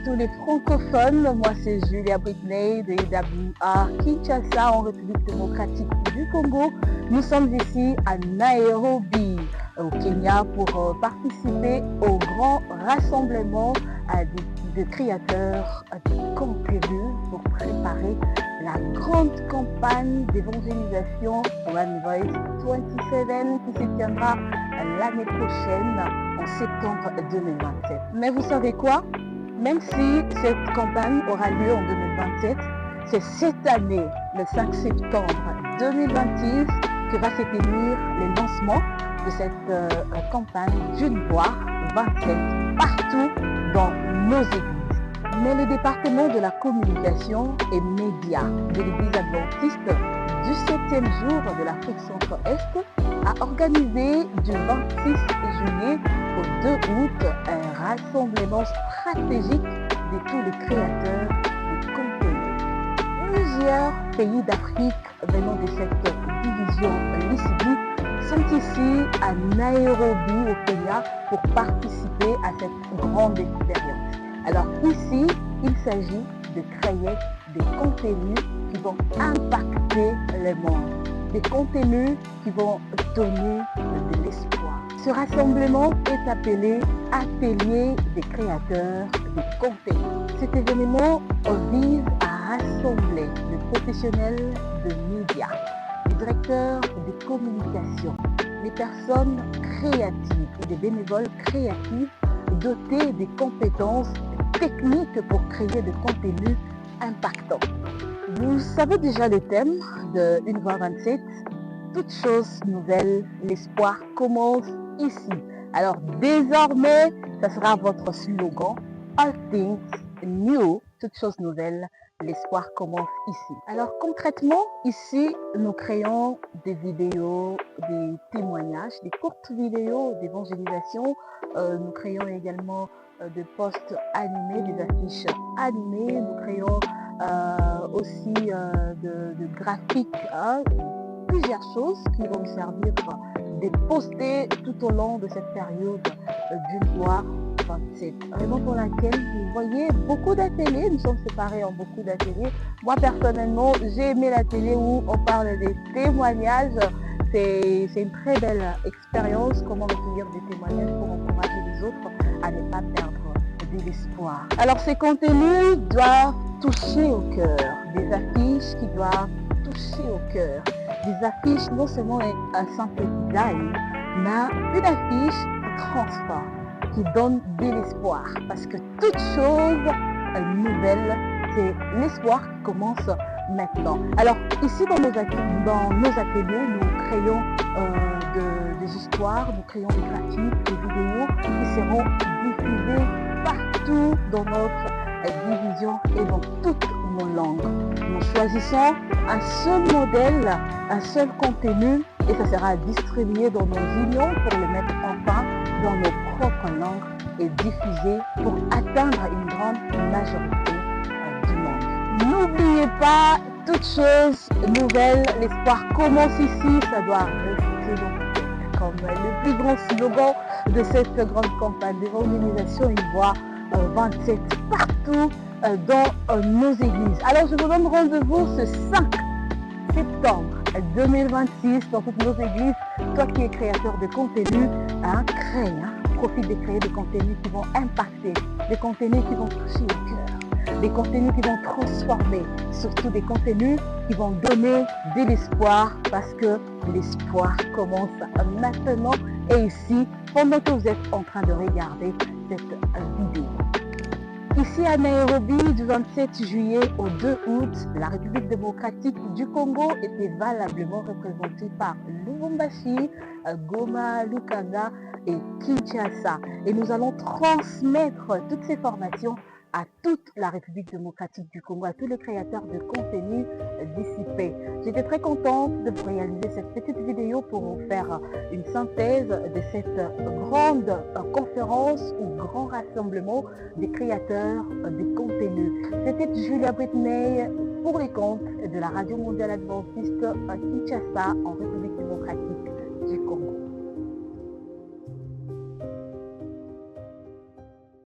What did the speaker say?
tous les francophones. Moi c'est Julia Britney de IWR Kinshasa en République démocratique du Congo. Nous sommes ici à Nairobi au Kenya pour participer au grand rassemblement de créateurs de contenu pour préparer la grande campagne d'évangélisation One Voice 27 qui se tiendra l'année prochaine en septembre 2027. Mais vous savez quoi? Même si cette campagne aura lieu en 2027, c'est cette année, le 5 septembre 2026, que va se tenir le lancement de cette campagne d'une voix 27 partout dans nos églises. Mais le département de la communication et médias de l'église adventiste du 7e jour de l'Afrique centre-est a organisé du 26 juillet au 2 août un rassemblement stratégique de tous les créateurs de contenu. Plusieurs pays d'Afrique venant de cette division LICIDI sont ici à Nairobi au Kenya pour participer à cette grande expérience. Alors ici, il s'agit de créer des contenus qui vont impacter le monde, des contenus qui vont donner de l'espoir. Ce rassemblement est appelé Atelier des créateurs de contenu. Cet événement vise à rassembler les professionnels de médias, les directeurs de communication, les personnes créatives et des bénévoles créatifs dotés des compétences techniques pour créer des contenus impactants. Vous savez déjà le thème de Une Voix 27, toute chose nouvelle, l'espoir commence ici. Alors désormais, ça sera votre slogan, All Things New, toute chose nouvelle, l'espoir commence ici. Alors concrètement, ici, nous créons des vidéos, des témoignages, des courtes vidéos d'évangélisation. Nous créons également des posts animés, des affiches animées. Nous créons aussi de graphiques, plusieurs choses qui vont nous servir de poster tout au long de cette période d'une voix 27. Raison pour laquelle vous voyez beaucoup d'ateliers, nous sommes séparés en beaucoup d'ateliers. Moi personnellement, j'ai aimé l'atelier où on parle des témoignages. C'est une très belle expérience, comment recueillir des témoignages pour encourager les autres à ne pas perdre de l'espoir. Alors ces contenus doivent toucher au cœur, des affiches qui doivent toucher au cœur, des affiches non seulement un simple design, mais une affiche qui transforme, qui donne de l'espoir, parce que toute chose nouvelle, c'est l'espoir qui commence maintenant. Alors ici dans nos ateliers, nous créons des histoires, nous créons des graphiques, des vidéos qui seront diffusées partout dans notre division et dans toutes nos langues. Nous choisissons un seul modèle, un seul contenu et ça sera distribué dans nos unions pour le mettre enfin dans nos propres langues et diffusé pour atteindre une grande majorité du monde. N'oubliez pas, toute chose nouvelle, l'espoir commence ici, ça doit rester dans votre tête comme le plus grand slogan de cette grande campagne d'évangélisation, Une Voix 27 partout dans nos églises. Alors je vous donne rendez-vous ce 5 septembre 2026 dans toutes nos églises. Toi qui es créateur de contenu, profite de créer des contenus qui vont impacter, des contenus qui vont toucher au cœur, des contenus qui vont transformer, surtout des contenus qui vont donner de l'espoir parce que l'espoir commence maintenant et ici, pendant que vous êtes en train de regarder cette vidéo. Ici à Nairobi, du 27 juillet au 2 août, la République démocratique du Congo était valablement représentée par Lubumbashi, Goma, Lukanga et Kinshasa. Et nous allons transmettre toutes ces formations à toute la République démocratique du Congo, à tous les créateurs de contenu dissipés. J'étais très contente de vous réaliser cette petite vidéo pour vous faire une synthèse de cette grande conférence ou grand rassemblement des créateurs de contenu. C'était Julia Britney pour les comptes de la Radio Mondiale Adventiste à Kinshasa en République